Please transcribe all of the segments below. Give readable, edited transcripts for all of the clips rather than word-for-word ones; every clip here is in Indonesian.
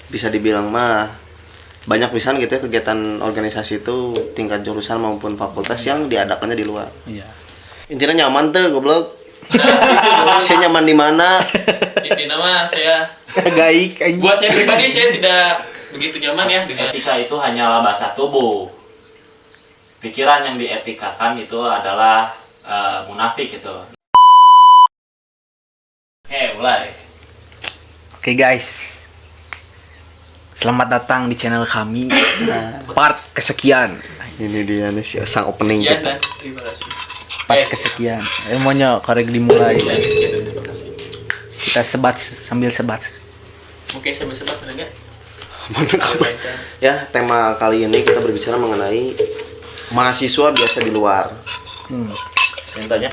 bisa dibilang mah banyak pisan gitu ya kegiatan organisasi itu tingkat jurusan maupun fakultas yang diadakannya di luar. Iya. Intinya nyaman tuh goblok. Saya nyaman di mana? Intinya mah saya Gaik anjing. buat saya pribadi saya tidak begitu nyaman ya dengan Etika itu hanyalah bahasa tubuh. Pikiran yang dietikakan itu adalah munafik itu. Oke, mulai. Oke guys. Selamat datang di channel kami. Part kesekian. Ini dia nih sang opening sekian kita. dan terima kasih. Part kesekian. Maunya karek dimulai. Ya, sekian dan terima kasih. Kita sebat sambil sebat. Mungkin saya bersebat ada nggak? Mana ya, tema kali ini kita berbicara mengenai mahasiswa biasa di luar. Contohnya?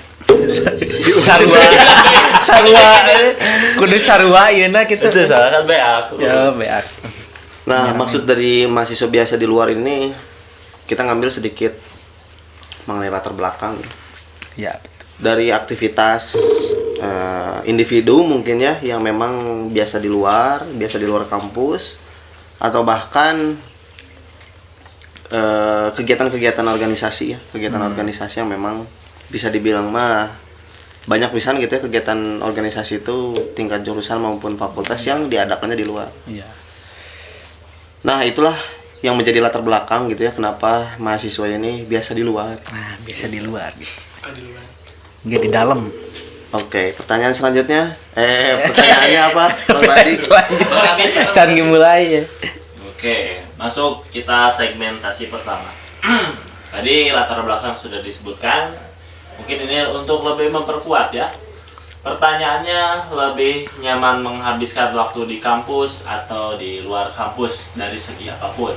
Sarua. Sarua. Kudu sarua ieu na kitu. Itu salah kan beak. Ya, beak. Nah, maksud dari mahasiswa biasa di luar ini kita ngambil sedikit mengenai latar belakang Ya. dari aktivitas individu mungkin ya yang memang biasa di luar kampus, atau bahkan kegiatan-kegiatan organisasi ya, organisasi yang memang bisa dibilang mah banyak pisan gitu ya kegiatan organisasi itu tingkat jurusan maupun fakultas yang diadakannya di luar. Iya. Nah, itulah yang menjadi latar belakang gitu ya kenapa mahasiswa ini biasa di luar. Nah, biasa di luar gitu. Bukan di luar. Enggak di dalam. Oke, pertanyaan selanjutnya. Pertanyaannya apa? Bang Radi? Selanjutnya. Can mulai ya. Oke, masuk kita segmentasi pertama. Tadi latar belakang sudah disebutkan. Mungkin ini untuk lebih memperkuat ya. Pertanyaannya, lebih nyaman menghabiskan waktu di kampus atau di luar kampus dari segi apapun?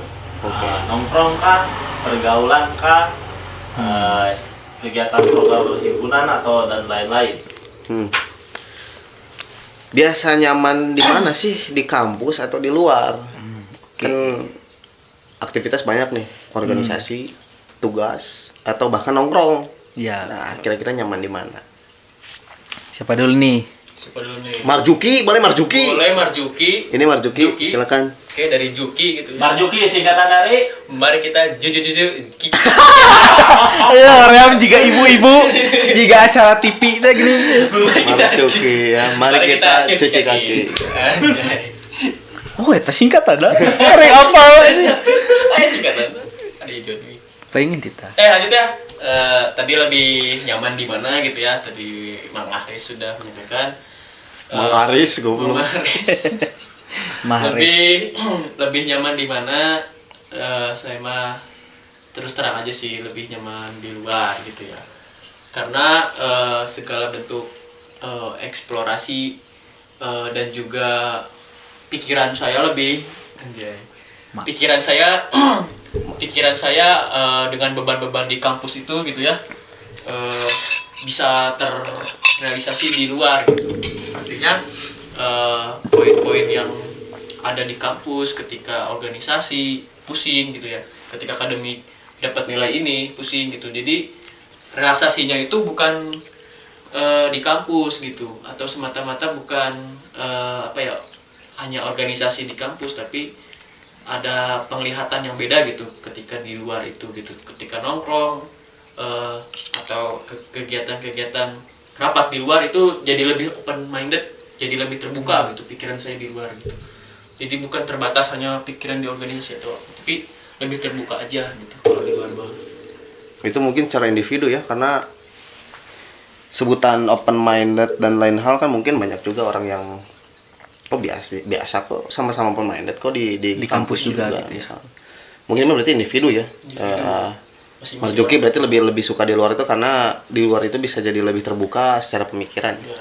Nongkrong kah, pergaulan kah, kegiatan program himpunan atau dan lain-lain? Biasa nyaman di mana sih? Di kampus atau di luar? Kan aktivitas banyak nih, organisasi, tugas, atau bahkan nongkrong. Iya. Nah, kira-kira nyaman di mana? Siapa dulu nih? Siapa dulu nih? Marjuki, boleh Marjuki? Boleh Marjuki. Ini Marjuki, Juki. silakan. Oke, dari Juki gitu ya. Marjuki singkatan dari Mari kita juju Kiki. Ayo, Ream juga ibu-ibu, juga acara TV teh gini. Marjuki ya, mari kita cuci kaki. Anjay. Oh, eta singkat ada. Rek apa ini? Ayo singkatan. Ada Juki. Pengen kita. Lanjut ya. Tadi lebih nyaman di mana gitu ya. Tadi Mang Aris sudah menyampaikan. Mang Aris, goblok. Mang Aris. Maharis. Lebih nyaman di mana? Saya mah terus terang aja sih lebih nyaman di luar gitu ya. Karena segala bentuk eksplorasi dan juga pikiran saya lebih anjay. Pikiran saya dengan beban-beban di kampus itu gitu ya bisa terrealisasi di luar gitu. Artinya poin-poin yang ada di kampus ketika organisasi pusing gitu ya, ketika akademik dapat nilai ini pusing gitu. Jadi relaksasinya itu bukan di kampus gitu, atau semata-mata bukan hanya organisasi di kampus, tapi ada penglihatan yang beda gitu ketika di luar itu gitu, ketika nongkrong atau kegiatan-kegiatan rapat di luar itu jadi lebih open minded, jadi lebih terbuka gitu pikiran saya di luar gitu. Jadi bukan terbatas hanya pikiran di organisasi atau tapi lebih terbuka aja gitu kalau di luar bawah. Itu mungkin cara individu ya, karena sebutan open minded dan lain hal kan mungkin banyak juga orang yang biasa kok sama-sama open minded kok di kampus juga gitu ya. Misalnya. Mungkin ini berarti individu ya. Mas Juki berarti lebih suka di luar itu karena di luar itu bisa jadi lebih terbuka secara pemikiran. Ya.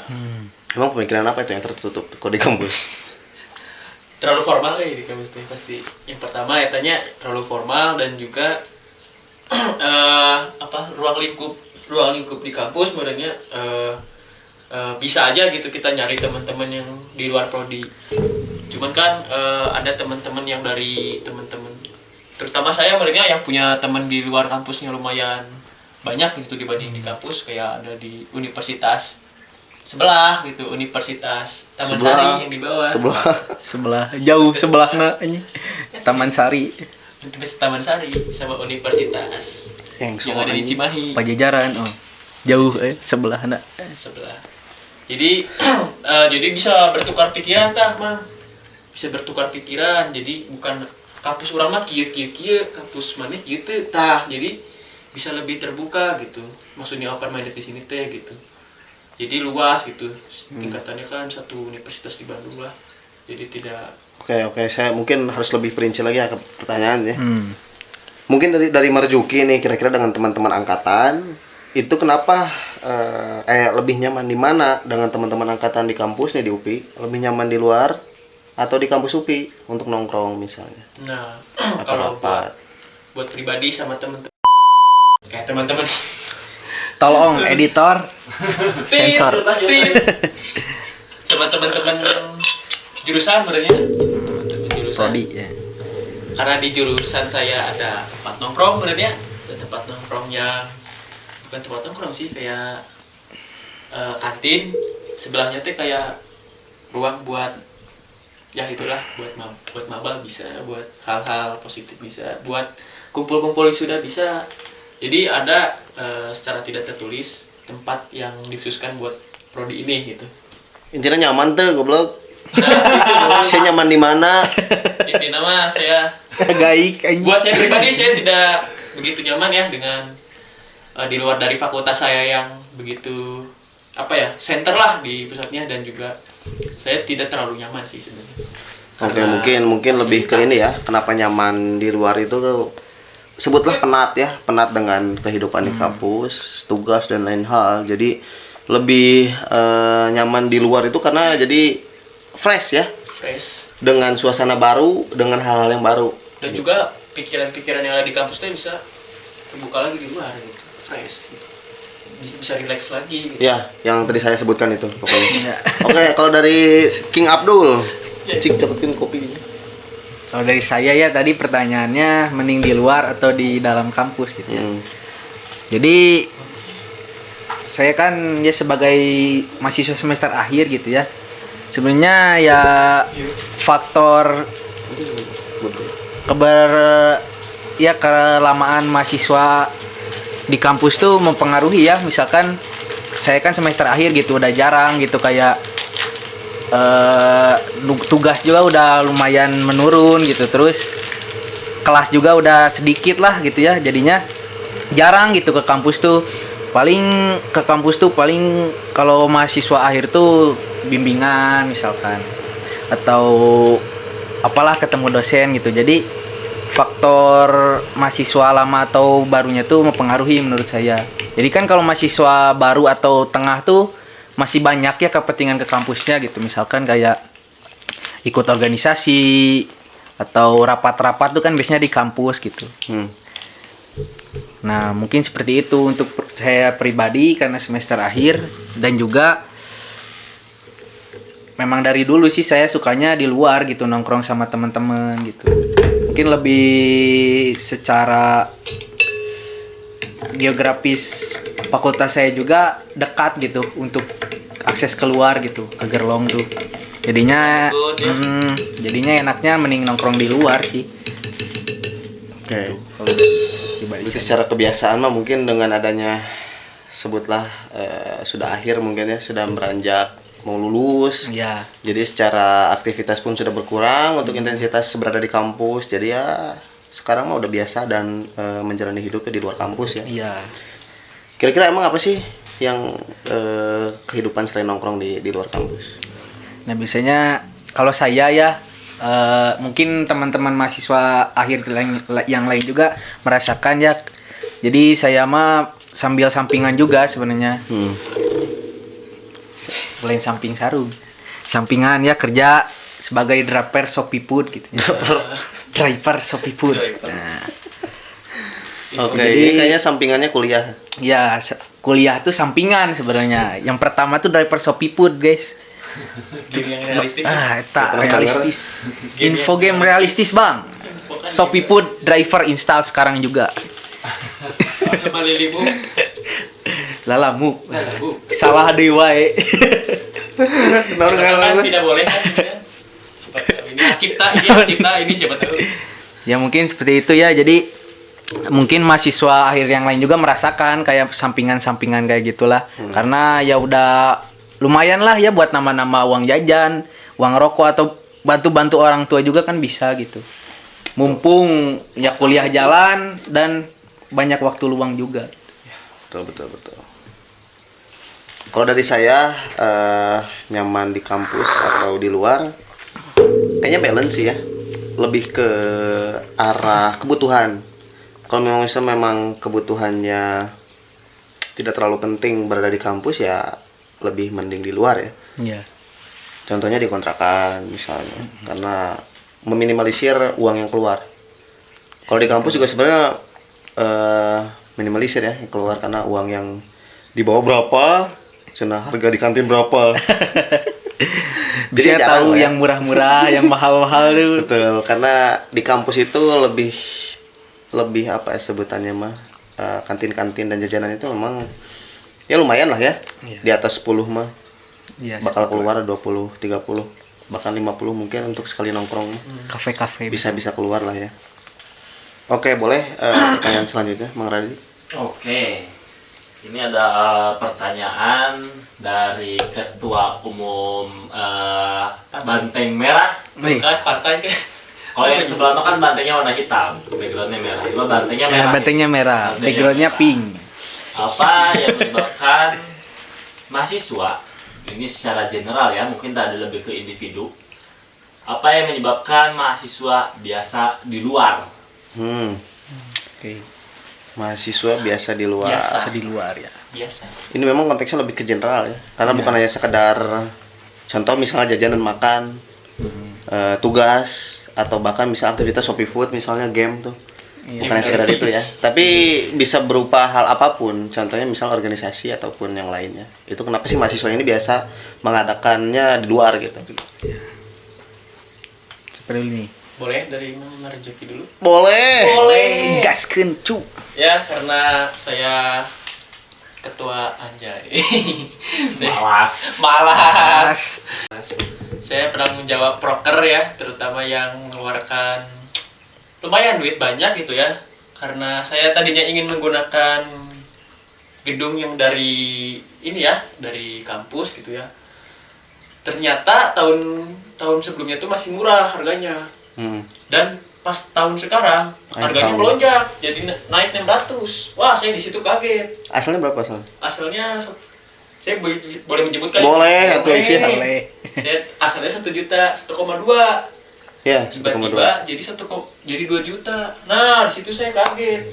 Emang pemikiran apa itu yang tertutup kok di kampus? Terlalu formal ya di kampus itu pasti. Yang pertama ya tanya terlalu formal, dan juga ruang lingkup di kampus sebenarnya bisa aja gitu kita nyari teman-teman yang di luar prodi. Cuman kan ada teman-teman yang dari teman-teman, terutama saya mereka yang punya teman di luar kampusnya lumayan banyak gitu dibanding di kampus, kayak ada di universitas sebelah gitu, Universitas Taman Sebelah. Sari yang di bawah. Sebelah jauh sebelahna anjing. Taman Sari, Universitas Taman Sari sama Universitas yang yang ada di Cimahi Pajajaran. Oh. Jauh sebelahna. sebelah. Jadi jadi bisa bertukar pikiran tah, Mang. Bisa bertukar pikiran. Jadi bukan kampus urang mah kieu, kampus maneh kieu teh tah. Jadi bisa lebih terbuka gitu. Maksudnya open minded di sini teh gitu. Jadi luas gitu. Tingkatannya kan satu universitas di Bandung lah. Jadi tidak. Oke, saya mungkin harus lebih perinci lagi ya ke pertanyaan ya. Mungkin dari Marzuki nih, kira-kira dengan teman-teman angkatan itu kenapa lebih nyaman di mana dengan teman-teman angkatan di kampus nih di UPI, lebih nyaman di luar atau di kampus UPI untuk nongkrong misalnya? Nah, Atau kalau rapat. buat pribadi sama teman-teman kayak teman-teman Tolong editor sensor. Tit. Sama teman-teman jurusan sebenarnya. Teman-teman jurusan. Prodi ya. Karena di jurusan saya ada tempat nongkrong sebenarnya. Ada tempat nongkrong yang bukan tempat nongkrong sih, kayak kantin. Sebelahnya teh kayak ruang buat ya itulah, buat mabal bisa, buat hal-hal positif bisa, buat kumpul-kumpul sudah bisa. Jadi ada secara tidak tertulis tempat yang dikhususkan buat prodi ini gitu. Intinya nyaman tuh goblok. Saya nyaman di mana? Intinya mah saya Gaik anjing. buat saya pribadi saya tidak begitu nyaman ya dengan di luar dari fakultas saya yang begitu apa ya, center lah di pusatnya, dan juga saya tidak terlalu nyaman sih sebenarnya. Oke, Karena mungkin lebih ke ini ya. Kenapa nyaman di luar itu sebutlah penat dengan kehidupan di kampus, tugas dan lain hal. Jadi lebih nyaman di luar itu karena jadi fresh ya, fresh, dengan suasana baru, dengan hal-hal yang baru. dan juga pikiran-pikiran yang ada di kampus teh bisa terbuka lagi di luar gitu, fresh gitu. Bisa relax lagi gitu. Ya, yang tadi saya sebutkan itu pokoknya. Iya. Oke, kalau dari King Abdul, cik cepetin kopinya. Kalau dari saya ya tadi pertanyaannya mending di luar atau di dalam kampus gitu ya. Jadi saya kan ya sebagai mahasiswa semester akhir gitu ya. Sebenarnya ya faktor kelamaan mahasiswa di kampus tuh mempengaruhi ya. Misalkan saya kan semester akhir gitu, udah jarang gitu kayak tugas juga udah lumayan menurun gitu, terus kelas juga udah sedikit lah gitu ya, jadinya jarang gitu ke kampus tuh. Paling kalau mahasiswa akhir tuh bimbingan misalkan, atau apalah ketemu dosen gitu. Jadi faktor mahasiswa lama atau barunya tuh mempengaruhi menurut saya. Jadi kan kalau mahasiswa baru atau tengah tuh masih banyak ya kepentingan ke kampusnya gitu, misalkan kayak ikut organisasi atau rapat-rapat tuh kan biasanya di kampus gitu. Nah mungkin seperti itu untuk saya pribadi karena semester akhir, dan juga memang dari dulu sih saya sukanya di luar gitu, nongkrong sama teman-teman gitu. Mungkin lebih secara geografis fakultas saya juga dekat gitu untuk akses keluar gitu ke Gerlong tuh. Jadinya jadinya enaknya mending nongkrong di luar sih. Oke. Kalau pribadi Jadi secara kebiasaan mah mungkin dengan adanya sebutlah sudah akhir mungkin ya, sudah beranjak mau lulus. ya. Jadi secara aktivitas pun sudah berkurang untuk intensitas berada di kampus. Jadi ya sekarang mah udah biasa dan menjalani hidupnya di luar kampus ya. Iya. Kira-kira emang apa sih yang kehidupan selain nongkrong di luar kampus? Nah biasanya kalau saya ya mungkin teman-teman mahasiswa akhir yang lain juga merasakan ya. Jadi saya mah sambil sampingan juga sebenarnya. Selain samping sarung, sampingan ya kerja sebagai driver Shopee Food gitu. Driver Shopee Food. Nah, Oke, jadi ini kayaknya sampingannya kuliah. ya kuliah tuh sampingan sebenarnya. Yang pertama tuh driver Shopee Food, guys. Game yang realistis. Tak realistis. Info game realistis, Bang. Shopee Food driver install sekarang juga. Sama Lilimu. Lalamu. Lalamu. Salah deui wae. Siapa tahu kan tidak boleh kan, gitu kan. Siapa tahu ini hak cipta ini siapa tahu. Ya mungkin seperti itu ya. Jadi mungkin mahasiswa akhir yang lain juga merasakan kayak sampingan-sampingan kayak gitulah. Karena ya udah lumayan lah ya buat nama-nama uang jajan, uang rokok atau bantu-bantu orang tua juga kan bisa gitu. Mumpung ya kuliah jalan dan banyak waktu luang juga. Betul. Kalau dari saya nyaman di kampus atau di luar, kayaknya balance sih ya. Lebih ke arah kebutuhan. Kalau memang kebutuhannya tidak terlalu penting berada di kampus ya lebih mending di luar ya. Iya. Contohnya di kontrakan misalnya, karena meminimalisir uang yang keluar. Kalau di kampus juga sebenarnya minimalisir ya yang keluar, karena uang yang dibawa berapa, cina harga di kantin berapa. Bisa Jadi tahu jarang lah ya. yang murah-murah, yang mahal-mahal tuh. Betul, karena di kampus itu lebih apa ya sebutannya mah, kantin-kantin dan jajanan itu memang ya lumayan lah ya. Iya. Di atas 10 mah Iya, bakal keluar 20, 30, bahkan 50 mungkin untuk sekali nongkrong. kafe-kafe Bisa keluar lah ya. Oke, boleh pertanyaan selanjutnya, Mang Radi. Oke. Ini ada pertanyaan dari Ketua Umum Banteng Merah. Wih. Kan partai kan. Kalau yang sebelah mah kan bantengnya warna hitam, backgroundnya merah. Itu bantengnya Ya, merah. bantengnya merah, Bantengnya backgroundnya merah. pink. Apa yang menyebabkan mahasiswa ini secara general ya, mungkin tak ada lebih ke individu. Apa yang menyebabkan mahasiswa biasa di luar? Oke. Mahasiswa biasa di luar. Biasa. Bisa di luar ya. Biasa. Ini memang konteksnya lebih ke general ya, karena bukan hanya sekedar contoh misalnya jajanan makan, tugas atau bahkan bisa aktivitas Shopee Food misalnya game tuh. Bukan hanya sekedar itu ya, tapi bisa berupa hal apapun, contohnya misal organisasi ataupun yang lainnya. Itu kenapa sih mahasiswa ini biasa mengadakannya di luar gitu. Seperti ini. Boleh dari Mang Rezeki dulu? Boleh. Gaskeun cu. Ya, karena saya ketua anjay. Malas. Malas. Saya pernah menjawab proker ya, terutama yang mengeluarkan lumayan duit banyak gitu ya. Karena saya tadinya ingin menggunakan gedung yang dari ini ya, dari kampus gitu ya. Ternyata tahun sebelumnya itu masih murah harganya. Dan pas tahun sekarang harganya melonjak jadi naik 600. Wah, saya di situ kaget. Asalnya berapa asalnya? Asalnya saya boleh menyebutkan? Boleh, atau isi boleh. Saya asalnya 1 juta, 1,2. Ya, 1,2. Tiba-tiba jadi 2 juta. Nah, di situ saya kaget.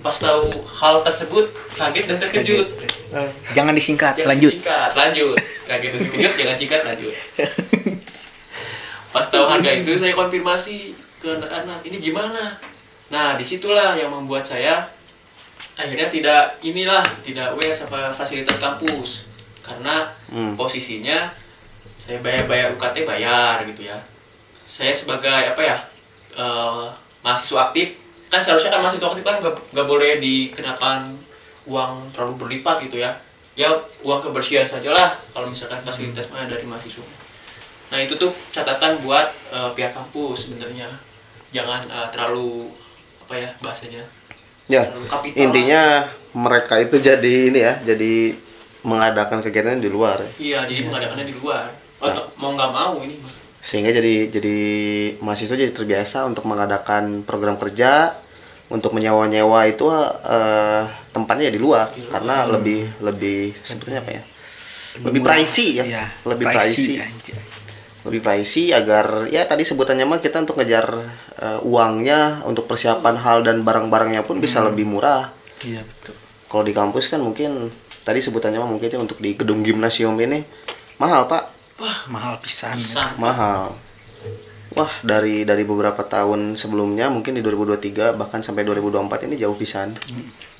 Pas tahu hal tersebut kaget dan terkejut. Jangan disingkat, Jangan lanjut. disingkat, lanjut. Kaget dan terkejut, jangan singkat, lanjut. Pas tahu harga itu saya konfirmasi ke anak-anak, ini gimana? Nah, disitulah yang membuat saya akhirnya tidak WS apa fasilitas kampus, karena posisinya saya bayar UKT bayar gitu ya. Saya sebagai mahasiswa aktif, kan seharusnya kan mahasiswa aktif kan nggak boleh dikenakan uang terlalu berlipat gitu ya. Ya uang kebersihan sajalah kalau misalkan fasilitasnya dari mahasiswa. Nah itu tuh catatan buat pihak kampus sebenarnya, jangan terlalu bahasanya. Ya, terlalu kapital intinya mereka itu jadi ini ya, jadi mengadakan kegiatan di luar. Iya, jadi mengadakannya di luar. Mau nggak mau ini mah. Sehingga jadi mahasiswa jadi terbiasa untuk mengadakan program kerja, untuk menyewa-nyewa itu tempatnya ya di luar, karena lebih sebetulnya apa ya? Lebih pricey ya. Iya, Lebih pricey. Lebih pricey agar ya tadi sebutannya mah kita untuk ngejar uangnya untuk persiapan hal dan barang-barangnya pun bisa lebih murah. Iya, betul. Kalau di kampus kan mungkin tadi sebutannya mah mungkin untuk di gedung gimnasium ini mahal, Pak. Wah, mahal pisan. Mahal. Wah, dari beberapa tahun sebelumnya mungkin di 2023 bahkan sampai 2024 ini jauh pisan.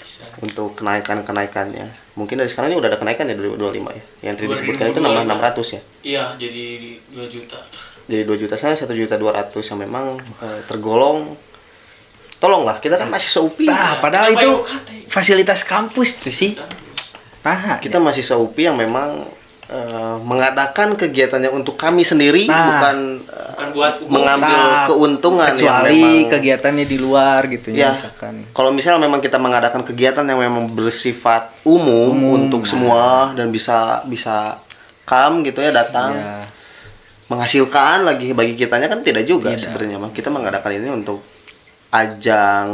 Bisa. Untuk kenaikannya. Mungkin dari sekarang ini udah ada kenaikan ya 2025 ya. Yang tadi disebutkan itu 2025. 600 ya. Iya, jadi 2 juta. Jadi 2 juta saya 1.200.000 yang memang tergolong. Tolonglah, kita kan mahasiswa UPI. Nah, padahal Kenapa itu UKT? fasilitas kampus tuh sih. Nah, Kita mahasiswa UPI yang memang mengadakan kegiatannya untuk kami sendiri, bukan Bukan buat umum. mengambil keuntungan yang kecuali memang kegiatannya di luar gitu ya. ya misalkan. Kalau misal memang kita mengadakan kegiatan yang memang bersifat umum untuk semua dan bisa gitu ya datang, Ya. menghasilkan lagi bagi kitanya kan tidak juga sebenarnya mah. Kita mengadakan ini untuk ajang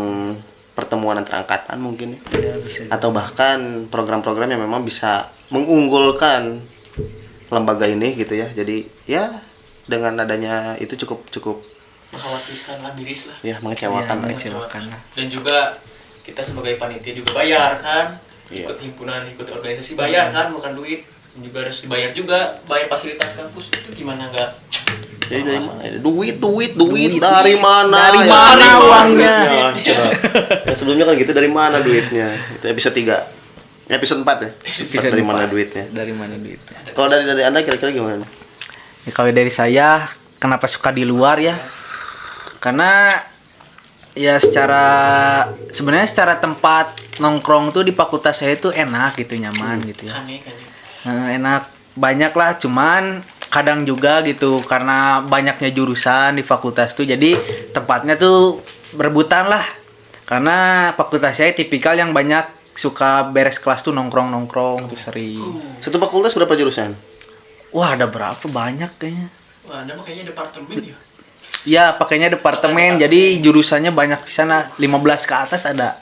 pertemuan antar angkatan mungkin Ya, bisa. atau bahkan program-program yang memang bisa mengunggulkan lembaga ini gitu ya. Jadi ya dengan adanya itu cukup Mengkhawatirkan lah, miris lah. ya mengecewakan lah. Mengecewakan lah. Dan juga kita sebagai panitia juga bayar kan, Iya. ikut himpunan, ikut organisasi bayar kan, bukan duit. Dan juga harus dibayar juga, bayar fasilitas kampus itu gimana nggak? Jadi dari mana? Duit dari mana? Dari Ya, mana dari uangnya? duitnya? Ya, sebelumnya kan gitu dari mana duitnya? Itu episode 3. Episode 4 ya. Episode Dari mana 4. duitnya? Dari mana duitnya? Kalau dari Anda kira-kira gimana? Ya, kalau dari saya kenapa suka di luar ya? Karena ya sebenarnya secara tempat nongkrong tuh di fakultas saya tuh enak gitu, nyaman gitu ya. Aneh kan ya. Enak, banyak lah, cuman kadang juga gitu karena banyaknya jurusan di fakultas tuh jadi tempatnya tuh berebutan lah. Karena fakultas saya tipikal yang banyak suka beres kelas tuh nongkrong tuh sering. Satu fakultas berapa jurusan? Wah, ada berapa banyak kayaknya. Wah, Anda mah kayaknya departemen ya. Ya, pakainya departemen, jadi jurusannya banyak di sana, 15 ke atas ada.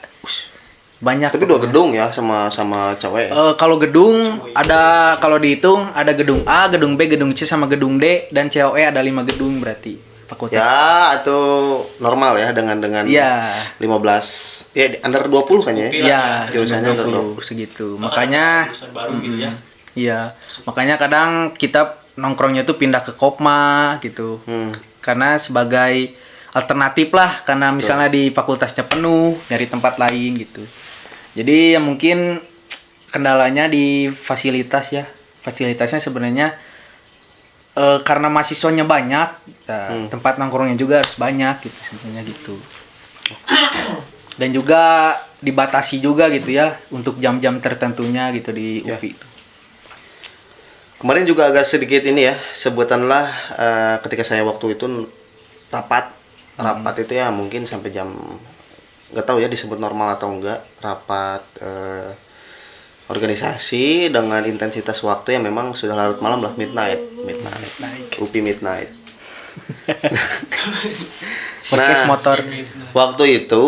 Banyak. Tapi 2 gedung ya sama cewek. Kalau gedung ada, kalau dihitung ada gedung A, gedung B, gedung C sama gedung D, dan COE ada 5 gedung berarti fakultas. Ya, atau normal ya dengan Iya. 15 ya under 20 kan ya. Iya, jurusannya under 20 segitu. Bahkan Makanya jurusan baru gitu ya. iya, makanya kadang kita nongkrongnya tuh pindah ke Kopma gitu. Karena sebagai alternatif lah, karena misalnya di fakultasnya penuh, dari tempat lain gitu. Jadi ya mungkin kendalanya di fasilitas ya. Fasilitasnya sebenarnya karena mahasiswanya banyak, tempat nongkrongnya juga harus banyak gitu sebenarnya gitu. Dan juga dibatasi juga gitu ya untuk jam-jam tertentunya gitu di UPI itu. Kemarin juga agak sedikit ini ya, sebutanlah ketika saya waktu itu rapat itu ya mungkin sampai jam nggak tahu ya disebut normal atau enggak, rapat organisasi dengan intensitas waktu yang memang sudah larut malam lah, midnight. UPI midnight. Podcast motor. Waktu itu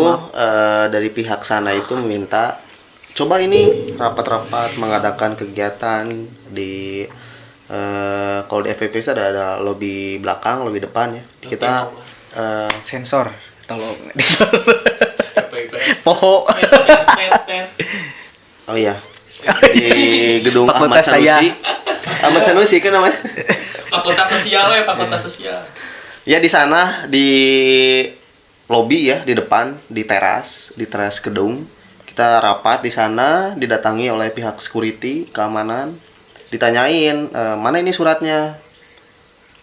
dari pihak sana itu meminta coba ini rapat-rapat mengadakan kegiatan di kalau di FPP ada lobby belakang, lobby depan ya. Kita Sensor tolong. Poho. oh iya di gedung Ahmad Fakultas saya. Sanusi. Ahmad Sanusi kan namanya. Fakultas sosial ya, fakultas sosial. Ya di sana di lobi ya, di depan, di teras gedung. Kita rapat di sana, didatangi oleh pihak security, keamanan. Ditanyain, mana ini suratnya?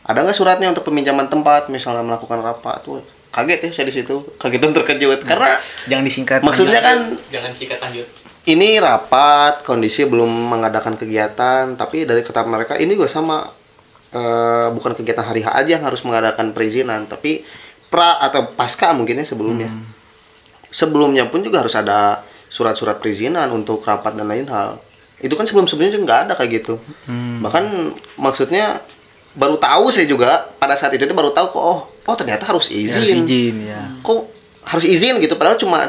Ada nggak suratnya untuk peminjaman tempat, misalnya melakukan rapat? Tuh, kaget ya saya di situ, kaget dan terkejut karena Jangan disingkat. maksudnya kan Jangan sikat lanjut. ini rapat, kondisi belum mengadakan kegiatan, tapi dari kata mereka ini juga sama, bukan kegiatan hari H aja yang harus mengadakan perizinan, tapi pra atau pasca mungkin ya sebelumnya. Sebelumnya pun juga harus ada surat-surat perizinan untuk rapat dan lain hal. Itu kan sebelum-sebelumnya juga nggak ada kayak gitu. Bahkan maksudnya baru tahu saya juga pada saat itu baru tahu kok oh ternyata harus Harus izin. izin ya. Kok harus izin gitu padahal cuma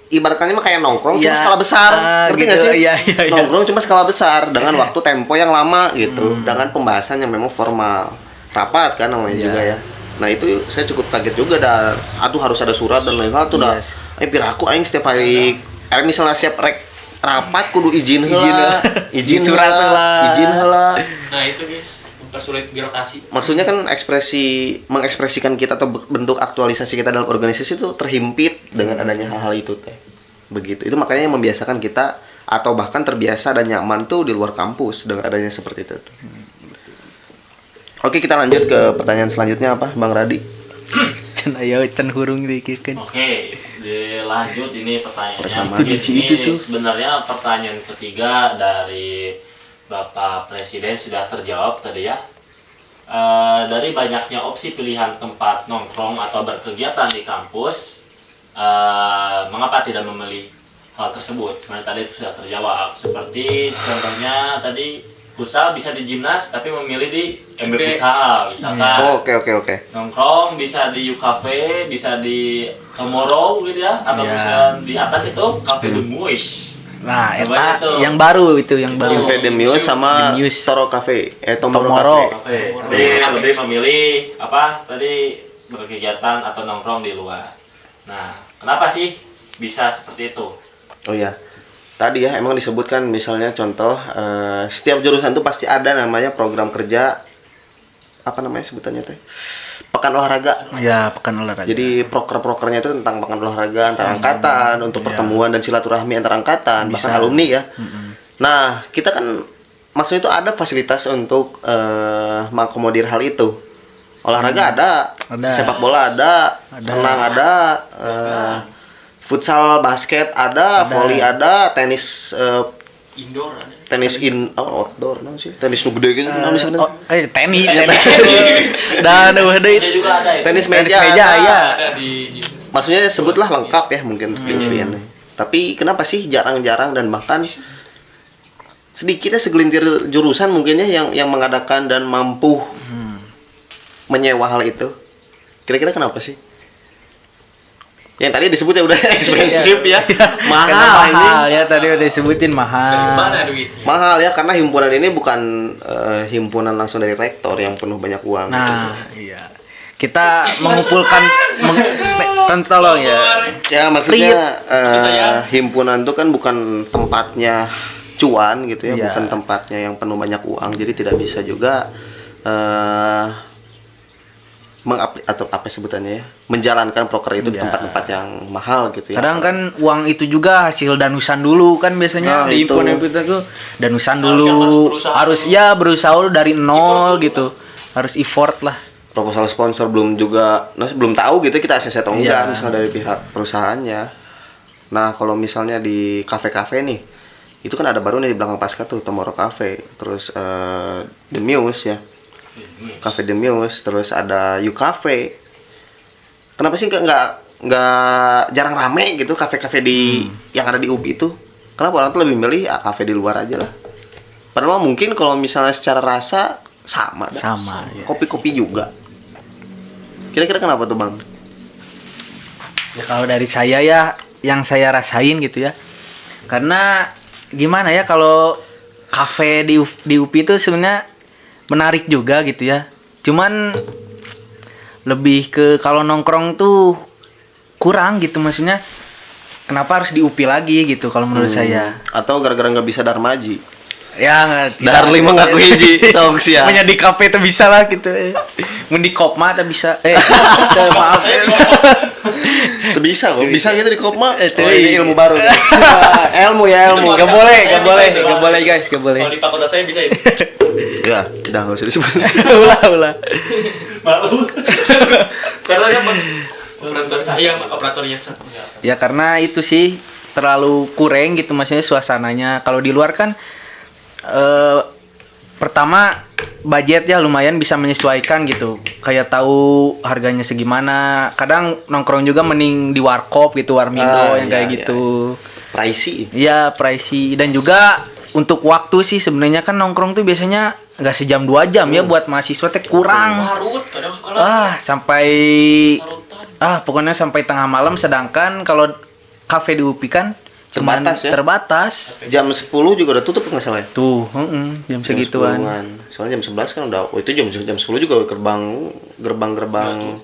ibaratkannya mah kayak nongkrong cuma Ya, skala besar. Ngerti gitu, nggak sih? iya. Nongkrong cuma skala besar dengan waktu tempo yang lama gitu, dengan pembahasan yang memang formal. Rapat kan namanya Iya. juga ya. Nah, itu saya cukup kaget juga dah. Atuh harus ada surat dan lain hal tuh dah. Yes. Piraku aing setiap hari misalnya siap rapat kudu izin heula. Izin surat heula. Izin heula. Nah, itu guys, mempersulit birokrasi. Maksudnya kan mengekspresikan kita atau bentuk aktualisasi kita dalam organisasi itu terhimpit dengan adanya hal-hal itu teh. Begitu. Itu makanya membiasakan kita atau bahkan terbiasa dan nyaman tuh di luar kampus dengan adanya seperti itu. Oke, kita lanjut ke pertanyaan selanjutnya apa, Bang Radi? Can aya can hurung dikikeun. Oke, dilanjut ini pertanyaannya. Pertama. Mungkin Itu di ini situ tuh. sebenarnya pertanyaan ketiga dari Bapak Presiden sudah terjawab tadi ya. Dari banyaknya opsi pilihan tempat nongkrong atau berkegiatan di kampus, mengapa tidak memilih hal tersebut? Sebenarnya tadi sudah terjawab. Seperti contohnya tadi futsal bisa di Gymnas tapi memilih di MB Futsal misalkan. Oke. Nongkrong bisa di U Cafe, bisa di Tomorrow gitu ya, atau bisa di atas itu Cafe The Moise. Nah, Namanya eta tuh. yang baru itu, yang baru. Cafe The Muse sama The Muse. Toro Cafe. Tomorrow Tomorrow. Cafe. Cafe. Jadi lebih memilih apa tadi berkegiatan atau nongkrong di luar. Nah, kenapa sih bisa seperti itu? Oh ya, tadi ya emang disebutkan misalnya contoh setiap jurusan tuh pasti ada namanya program kerja, apa namanya sebutannya tuh? Pekan olahraga. Ya, pekan olahraga. Jadi proker-prokernya itu tentang pekan olahraga antar angkatan untuk pertemuan dan silaturahmi antar angkatan, bahkan alumni ya. Nah, kita kan maksudnya itu ada fasilitas untuk mengakomodir hal itu. Olahraga ada, sepak bola ada, renang ada, futsal, basket ada, volley ada, tenis Indoor ada. outdoor sih. Tenis nu gede gitu namanya sebenarnya. Tenis. Dan Dia juga ada ya. Tenis meja meja, ada. ya. Ada di gym. Maksudnya sebutlah lengkap ya mungkin pilihannya. Tapi kenapa sih jarang-jarang dan bahkan sedikitnya segelintir jurusan mungkinnya yang mengadakan dan mampu menyewa hal itu. Kira-kira kenapa sih? Yang tadi disebut ya udah ekspensif ya. mahal ya, tadi udah disebutin Dari mahal. mana duit? Mahal ya karena himpunan ini bukan himpunan langsung dari rektor yang penuh banyak uang. Nah, iya. Kita mengumpulkan tolong ya. Ya maksudnya himpunan itu kan bukan tempatnya cuan gitu ya, Iya. bukan tempatnya yang penuh banyak uang, jadi tidak bisa juga atau apa sebutannya ya, menjalankan proker itu di Iya. tempat-tempat yang mahal gitu ya. Kadang kan uang itu juga hasil danusan dulu kan biasanya Nah, di itu. himpunan itu tuh danusan Harus dulu, berusaha harus dulu. ya berusaha dulu dari nol dulu gitu, harus effort lah. Proposal sponsor belum juga, belum tahu gitu kita ACC atau enggak, Iya. misalnya dari pihak perusahaannya. Nah kalau misalnya di kafe-kafe nih, itu kan ada baru nih di belakang Pasca tuh Tomorrow Cafe, terus The Muse ya, Cafe The Muse, terus ada U Cafe. Kenapa sih nggak jarang rame gitu kafe-kafe di yang ada di UPI itu? Kenapa orang tuh lebih milih kafe di luar aja lah? Padahal mungkin kalau misalnya secara rasa sama, dah. Sama, ya. Kopi-kopi juga. Kira-kira kenapa tuh bang? Ya kalau dari saya ya, yang saya rasain gitu ya, karena gimana ya, kalau kafe di UPI itu sebenarnya menarik juga gitu ya, cuman lebih ke kalau nongkrong tuh kurang gitu, maksudnya kenapa harus di UPI lagi gitu kalau menurut saya. Atau gara-gara nggak bisa darmaji? Ya nggak, Darli mah ngaku hiji, sok sia. Punya di kafe tuh bisa lah gitu. Mun di Kopma tuh bisa. Maaf. Itu bisa kok, bisa gitu di Kopma. Itu Ini ilmu baru. ilmu. Gak boleh guys, gak boleh. Kalau di fakultas saya bisa itu. Ya, udah nggak usah disebut. ulah. Malu. Karena dia operatornya satu. Ya karena itu sih terlalu kurang gitu, maksudnya suasananya. Kalau di luar kan pertama budget ya lumayan bisa menyesuaikan gitu, kayak tahu harganya segimana. Kadang nongkrong juga mending di warkop gitu, warmindo yang kayak gitu. Pricey. Iya, pricey. Dan juga untuk waktu sih sebenarnya kan nongkrong tuh biasanya nggak sejam 2 jam ya, buat mahasiswa teh kurang. Larut, kadang suka larut. Sampai Larutan. pokoknya sampai tengah malam, sedangkan kalau kafe di UPI kan cuman Terbatas ya? terbatas. Jam 10 juga udah tutup nggak salah ya? Tuh, jam segituan. 10-an. Soalnya jam 11 kan udah, itu jam 10 juga gerbang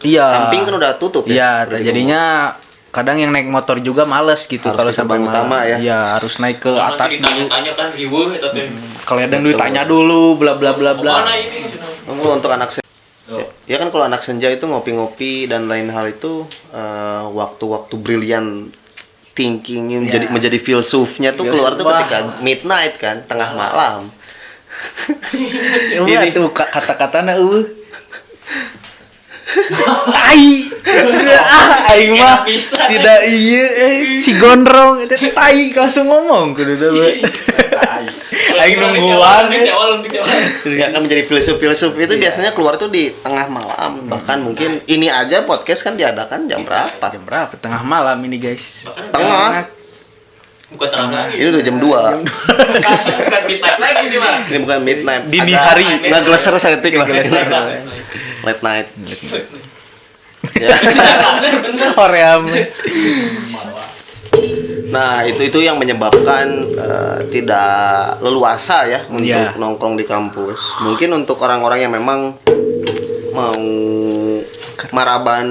Iya. samping kan udah tutup Iya, ya. Udah jadinya kadang yang naik motor juga males gitu Harus kalau ke sampai gerbang malam. utama ya? Iya, harus naik ke Kalau atas nanti dulu. ditanya-tanya kan riweuh eta teh. Kalau ada yang ditanya dulu bla bla bla bla. Mana ini? Cenah. Kalau untuk anak senja, ya kan kalau anak senja itu ngopi-ngopi dan lain hal itu waktu-waktu brilian thinkingnya menjadi filsufnya tuh keluar tuh Filsuf, ketika midnight kan, tengah malam. Ini tuh kata-katana tai. Aing mah Enak pisan. tidak si gondrong itu tai langsung ngomong kudu Tai. Aing nungguan. Di awal. Ya kan menjadi filsuf itu biasanya keluar tuh di tengah malam. Bahkan mungkin ini aja podcast kan diadakan jam berapa? Jam berapa? Tengah malam ini guys. Tengah. Bukan terang lagi. Ini udah jam 2. Bukan midnight lagi nih, Bang. Ini bukan midnight. Dini Agak- hari. Nggak geleser setik lah. Late night. Late night. Ya. Bener. Korea. Nah, itu yang menyebabkan tidak leluasa ya untuk Iya. nongkrong di kampus. Mungkin untuk orang-orang yang memang mau maraban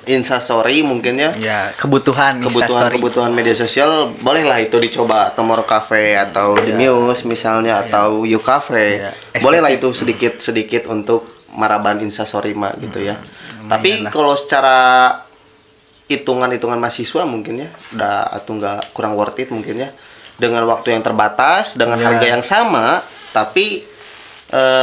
instastory mungkin ya. Ya, kebutuhan Instastory. Kebutuhan media sosial bolehlah itu dicoba Tomorrow Cafe atau The Muse misalnya atau You Cafe. Iya. Bolehlah itu sedikit untuk maraban instastory mah gitu ya. Tapi kalau secara hitungan mahasiswa mungkin ya udah atau nggak kurang worth it mungkin ya, dengan waktu yang terbatas dengan harga yang sama tapi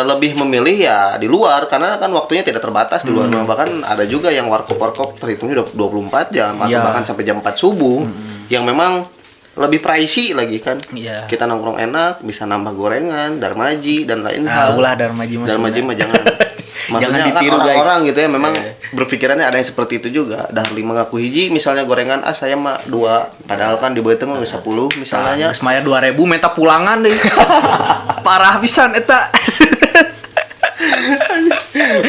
lebih memilih ya di luar karena kan waktunya tidak terbatas di luar. Bahkan ada juga yang warkop terhitungnya udah 24 jam atau Iya. bahkan sampai jam 4 subuh yang memang lebih pricey lagi kan. Iya. Kita nongkrong enak, bisa nambah gorengan, darmaji dan lain Ah, hal. ulah Darmaji mah. Darmaji mah jangan. Maksudnya Jangan kan ditiru, guys. orang-orang gitu ya memang berpikirannya ada yang seperti itu juga. Dahli mengaku hiji misalnya gorengan saya mah 2, padahal kan di beuteung mah 10 misalnya. Geus maya 2000 meta pulangan deh. Parah pisan eta.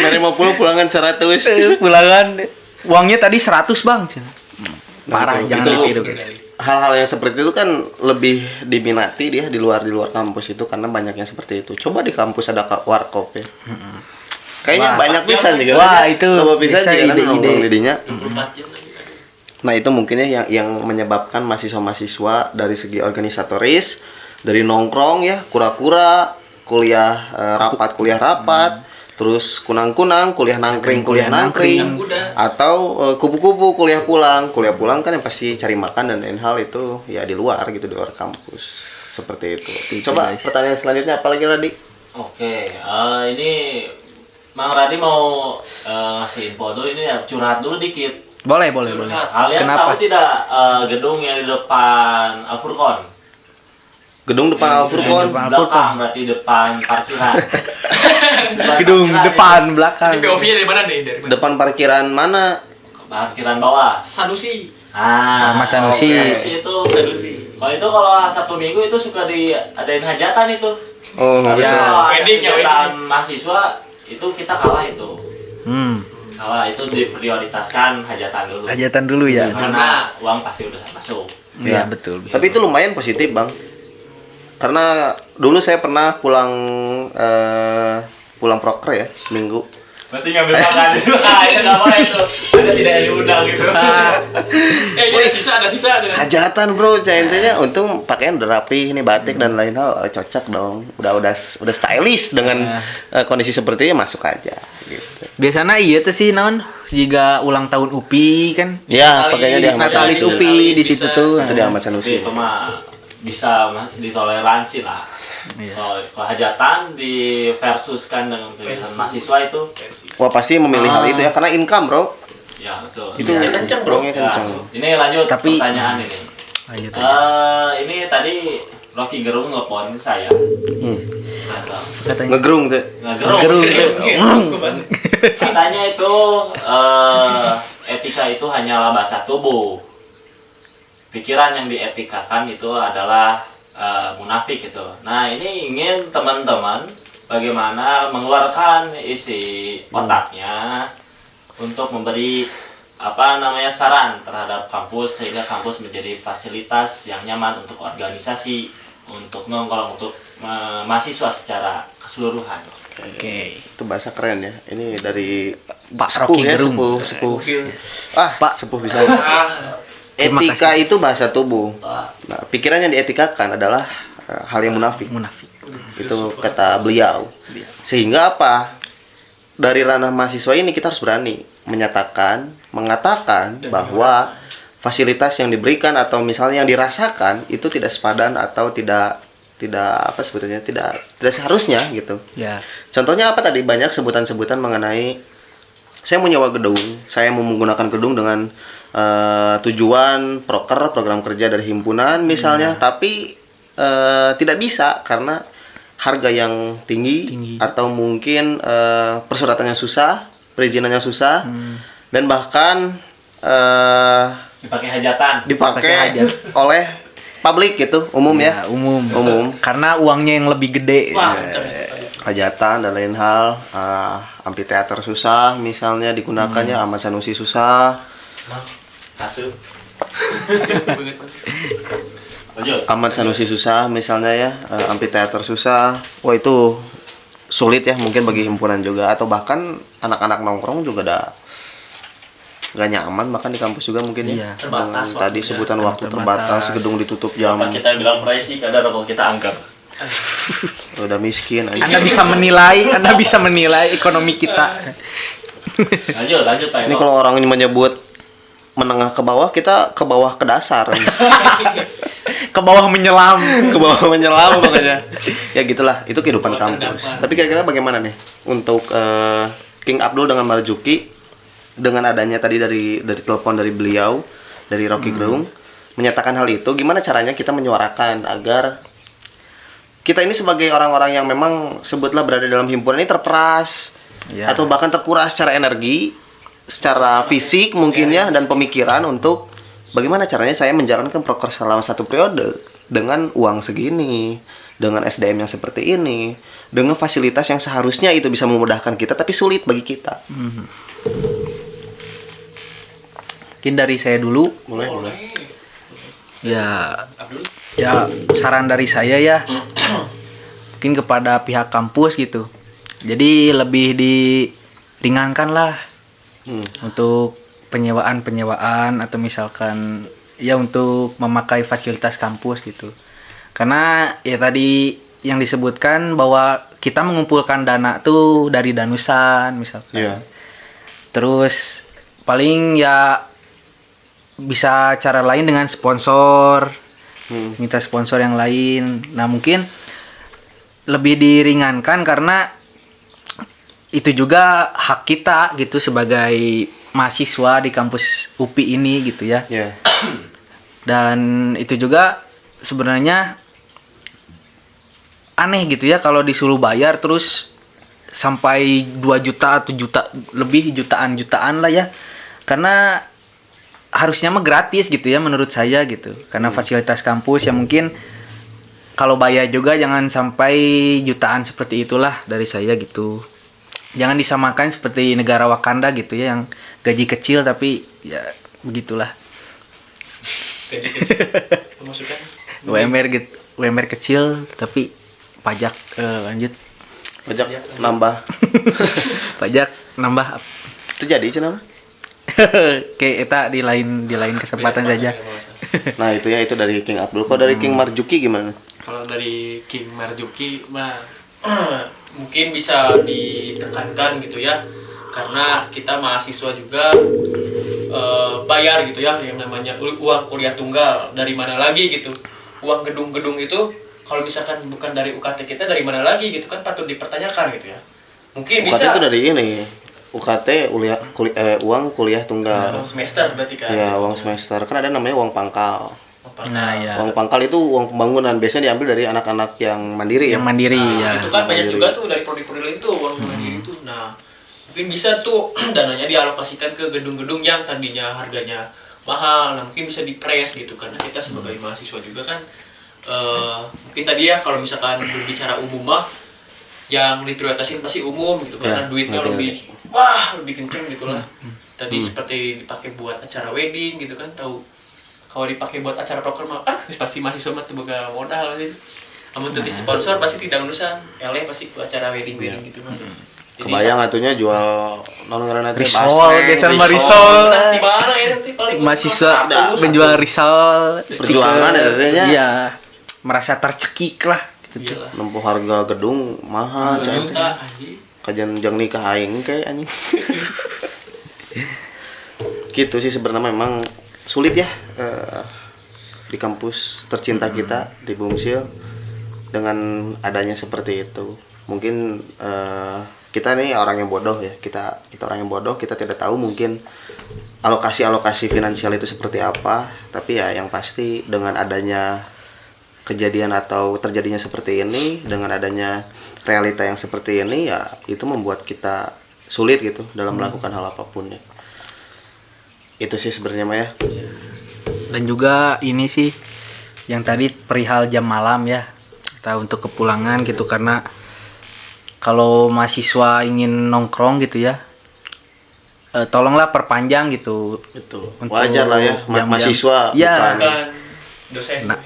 Mari 50 pulangan 100. Pulangan uangnya tadi 100, Bang. Parah, Nah, jangan itu- ditiru, guys. Hal-hal yang seperti itu kan lebih diminati dia di luar kampus itu karena banyaknya seperti itu. Coba di kampus ada warkop ya. Kayaknya Wah. banyak pisan juga. Wah, itu Coba pisan bisa juga kan ide-ide. nongkrong di dinya. 24 jam lagi. Nah itu mungkinnya yang menyebabkan mahasiswa-mahasiswa dari segi organisatoris, dari nongkrong ya, kura-kura, kuliah rapat, terus kunang-kunang, kuliah nangkring, Yang kuda. atau kupu-kupu kuliah pulang kan yang pasti cari makan dan lain hal itu ya di luar gitu di luar kampus seperti itu. Coba pertanyaan selanjutnya apa lagi Radi? Oke, ini Mang Radi mau ngasih info dulu ini ya, curhat dulu dikit. Boleh. Kalian Kenapa? tahu tidak gedung yang di depan Al-Furqon? Gedung depan Al-Furqon. depan Belakang berarti depan parkiran. Gedung Parkiran depan, Ini belakang. POV-nya dari mana nih? Dari mana? Depan parkiran mana? ini. Parkiran bawah. Sanusi. Ahmad Sanusi. Sanusi itu. Sanusi. Kalau itu kalau Sabtu Minggu itu suka diadain hajatan itu. Oh, Tapi Ya. kalau ada Wedding ya, kegiatan mahasiswa itu kita kalah itu. Kalah itu diprioritaskan hajatan dulu. Hajatan dulu ya. Karena uang pasti udah masuk. Iya, betul. Tapi itu lumayan positif bang, karena dulu saya pernah pulang proker ya minggu. Pasti ngambil makan itu. Itu nggak boleh itu. Ada tidak diundang gitu. Ini ada sisa. Hajatan bro, intinya untung pakaian udah rapi, ini batik dan lain hal cocok dong. Udah stylish dengan kondisi seperti ini masuk aja. Gitu. Biasanya iya tuh sih naon jika ulang tahun UPI kan. Ya, pakainya di Ahmad Natalis Sanusi. UPI di situ tuh. Itu di Ahmad Tapi Sanusi. itu mah bisa ditoleransi lah. Iya. Kalau hajatan di versuskan dengan kegiatan mahasiswa itu, Wah pasti memilih hal itu ya karena income bro. ya betul. Itu Iya, kenceng, bro. bro. Ya, Kenceng. ini lanjut Tapi- pertanyaan ini. Lanjut aja. Ini tadi Rocky Gerung nelfon ke saya. Katanya. Ngegerung tuh. Gerung. Katanya itu etika itu hanyalah bahasa tubuh. Pikiran yang dietikakan itu adalah munafik gitu. Nah ini ingin teman-teman bagaimana mengeluarkan isi otaknya untuk memberi saran terhadap kampus sehingga kampus menjadi fasilitas yang nyaman untuk organisasi, untuk nongkrong, untuk mahasiswa secara keseluruhan. Oke. Itu bahasa keren ya. Ini dari Pak Rocky Gerung. sepuh. Pak. Sepuh bisa. Terima Etika kasih. itu bahasa tubuh. Nah, pikiran yang dietikakan adalah hal yang munafik. Munafik. Itu kata beliau. Sehingga apa? Dari ranah mahasiswa ini kita harus berani mengatakan bahwa fasilitas yang diberikan atau misalnya yang dirasakan itu tidak sepadan atau tidak apa sebetulnya tidak seharusnya gitu. Ya. Contohnya apa tadi banyak sebutan-sebutan mengenai saya mau nyewa gedung, saya mau menggunakan gedung dengan tujuan program kerja dari himpunan misalnya, tapi tidak bisa karena harga yang tinggi. Atau mungkin persyaratannya susah, perizinannya susah, dan bahkan Dipakai hajatan. dipakai oleh publik gitu, umum ya. Umum. Karena uangnya yang lebih gede. Wah, kenceng ya. Hajatan dan lain hal. Amphitheater susah misalnya digunakannya, Ahmad Sanusi susah. Kasut. Lanjut. Ahmad Sanusi susah misalnya ya, amphitheater susah. Wah itu sulit ya mungkin bagi himpunan juga, atau bahkan anak-anak nongkrong juga ada gak nyaman bahkan di kampus juga mungkin ya. Iya. Dengan Terbatas tadi waktunya. sebutan waktu terbatas, gedung ditutup jam, Apa kita bilang pricey kadang rokok kita angker. udah miskin aja. Anda bisa menilai ekonomi kita. Lanjut Pak. Ini kalau orang ini menyebut menengah ke bawah, kita ke bawah ke dasar. Ke bawah menyelam. Ke bawah menyelam pokoknya. Ya gitulah, itu kehidupan kampus. Tapi kira-kira bagaimana nih untuk King Abdul dengan Marzuki, dengan adanya tadi dari telepon dari beliau, dari Rocky Gerung menyatakan hal itu, gimana caranya kita menyuarakan agar kita ini sebagai orang-orang yang memang sebutlah berada dalam himpunan ini terperas, Ya. atau bahkan terkuras secara energi, secara fisik mungkin ya, dan pemikiran untuk bagaimana caranya saya menjalankan proker selama 1 periode dengan uang segini, dengan SDM yang seperti ini, dengan fasilitas yang seharusnya itu bisa memudahkan kita tapi sulit bagi kita. Mungkin dari saya dulu. Boleh. Ya, Abdul. ya saran dari saya ya. Mungkin kepada pihak kampus gitu. Jadi lebih diringankan lah untuk penyewaan atau misalkan ya untuk memakai fasilitas kampus gitu. Karena ya tadi yang disebutkan bahwa kita mengumpulkan dana tuh dari danusan misalkan. Iya. Terus paling ya bisa cara lain dengan sponsor, minta sponsor yang lain. Nah mungkin lebih diringankan karena itu juga hak kita gitu sebagai mahasiswa di kampus UPI ini gitu ya. Iya. Dan itu juga sebenarnya aneh gitu ya kalau disuruh bayar terus sampai 2 juta atau jutaan lah ya. Karena harusnya mah gratis gitu ya menurut saya gitu. Karena fasilitas kampus ya mungkin kalau bayar juga jangan sampai jutaan seperti itulah dari saya gitu. Jangan disamakan seperti negara Wakanda gitu ya yang gaji kecil tapi ya begitulah. Gaji kecil. Maksudnya UMR kecil tapi pajak lanjut. Pajak nambah. Pajak nambah. Itu jadi cenah. Kayak eta di lain kesempatan saja. Nah, itu dari King Abdul. Kalau dari King Marzuki gimana? Kalau dari King Marzuki mah mungkin bisa ditekankan gitu ya, karena kita mahasiswa juga bayar gitu ya yang namanya uang kuliah tunggal. Dari mana lagi gitu? Uang gedung-gedung itu kalau misalkan bukan dari UKT kita dari mana lagi gitu kan, patut dipertanyakan gitu ya. Mungkin UKT bisa itu dari ini. UKT uang kuliah tunggal. uang semester berarti kan. Ya, gitu. uang semester. Kan ada namanya uang pangkal. Nah, ya. Uang pangkal itu uang pembangunan, biasanya diambil dari anak-anak yang mandiri Yang ya. mandiri Nah, ya. itu kan banyak Mandiri. juga tuh dari prodi-prodi lain tuh uang mandiri itu. Nah, mungkin bisa tuh dananya dialokasikan ke gedung-gedung yang tadinya harganya mahal. Nah, mungkin bisa dipres gitu karena kita sebagai mahasiswa juga kan mungkin tadi ya kalau misalkan berbicara umum mah yang diprioritasin pasti umum gitu karena Ya, duitnya ngerti. lebih kenceng gitu lah. Tadi seperti dipakai buat acara wedding gitu kan, tahu kalau dipakai buat acara proker mah pasti mahasiswa mah boga modal sih. Namun tuh di sponsor pasti tidak urusan, eleh pasti buat acara wedding gitu kan. Jadi Kebayang atunya jual non ngaranna teh Risol, basreng, geser mah risol. risol. di mana ya nanti paling Mahasiswa Ada. menjual risol, Perjuangan ya katanya. Iya, merasa tercekik lah gitu. Iyalah. Nempuh harga gedung mahal 2 can. juta anjing. Kajian jang nikah aing kayak anjing. Gitu sih sebenarnya memang sulit ya di kampus tercinta kita di Bumsil dengan adanya seperti itu. Mungkin kita nih orang yang bodoh ya. Kita orang yang bodoh, kita tidak tahu mungkin alokasi finansial itu seperti apa, tapi ya yang pasti dengan adanya kejadian atau terjadinya seperti ini, dengan adanya realita yang seperti ini, ya itu membuat kita sulit gitu dalam melakukan hal apapun ya. Itu sih sebenarnya Maya. Dan juga ini sih yang tadi perihal jam malam ya, kita untuk kepulangan gitu, karena kalau mahasiswa ingin nongkrong gitu ya, tolonglah perpanjang gitu. Betul. Untuk Wajar lah ya, jam-jam. mahasiswa Ya. Bukan dosen. Nah,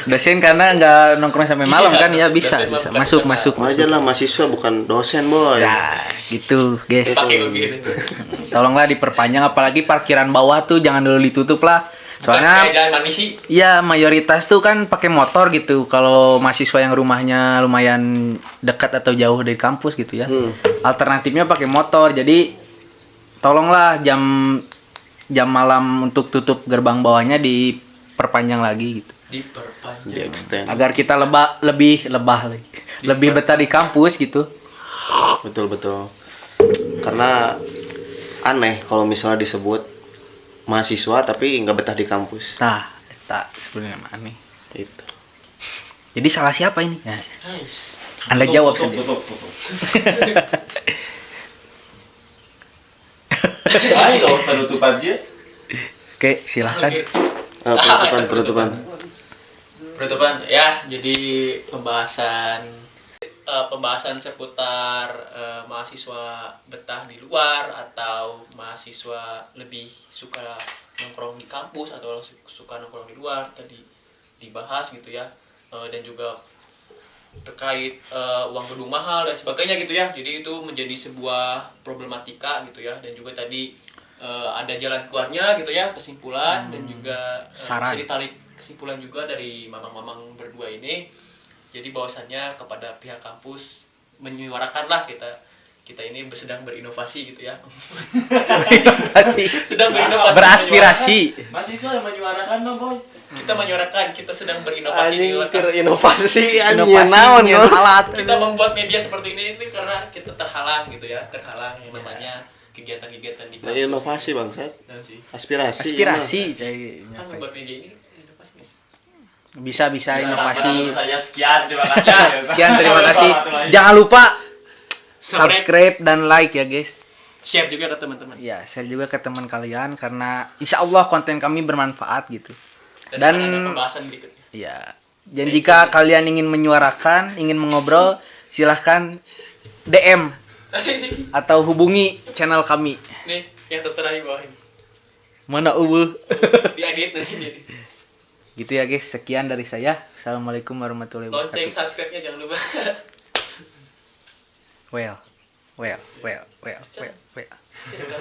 dosen karena nggak nongkrong sampai malam kan ya, bisa Dosen masuk bukan masuk Wajar lah, mahasiswa bukan dosen boy. ya gitu guys. Pakai begini. Tolonglah diperpanjang, apalagi parkiran bawah tuh jangan dulu ditutup lah. Kayak Soalnya jalan manisi. ya mayoritas tuh kan pakai motor gitu. Kalau mahasiswa yang rumahnya lumayan dekat atau jauh dari kampus gitu ya. Alternatifnya pakai motor. Jadi tolonglah jam malam untuk tutup gerbang bawahnya diperpanjang lagi gitu. Di Diperpanjang. extend. Agar kita lebih lagi. Lebih betah di kampus gitu. Betul. Karena aneh kalau misalnya disebut mahasiswa tapi nggak betah di kampus. Tah, tak sebenarnya mah aneh. Itu. Jadi salah siapa ini? Nah, Nice. Anda jawab Tutup, sendiri. tutup. Ayo dong penutupan dia. Oke, silahkan. Oke. Penutupan. Penutupan ya, jadi pembahasan seputar mahasiswa betah di luar atau mahasiswa lebih suka nongkrong di kampus atau suka nongkrong di luar tadi dibahas gitu ya. Dan juga terkait uang gedung mahal dan sebagainya gitu ya. Jadi itu menjadi sebuah problematika gitu ya, dan juga tadi ada jalan keluarnya gitu ya, kesimpulan dan juga Saran. bisa ditarik kesimpulan juga dari mamang-mamang berdua ini. Jadi bahwasannya kepada pihak kampus menyuarakanlah kita ini sedang berinovasi gitu ya. Pasti Sedang berinovasi. beraspirasi. Mahasiswa yang menyuarakan dong, boy. Kita menyuarakan, kita sedang berinovasi di luar. inovasi Inovasi naon nyeun alat. Kita membuat media seperti ini karena kita terhalang gitu ya, terhalang yang namanya kegiatan-kegiatan di kampus. inovasi bangsat. Dan sih. Aspirasi. Aspirasi Kan saya membuat media ini inovasi nih. bisa inovasi. Saya sekian, terima kasih. Sekian, terima kasih. Jangan lupa subscribe dan like ya guys. Share juga ke teman-teman. Ya, share juga ke teman kalian karena insya Allah konten kami bermanfaat gitu. Dan Dan akan ada pembahasan berikutnya. ya, dan jika kalian ingin menyuarakan, ingin mengobrol, silahkan DM atau hubungi channel kami. Nih, yang tertera di bawah ini. Mana ubuh? Diedit nanti jadi. Gitu ya guys, sekian dari saya. Assalamualaikum warahmatullahi Lonceng wabarakatuh. subscribe-nya jangan lupa. Well. Tidak,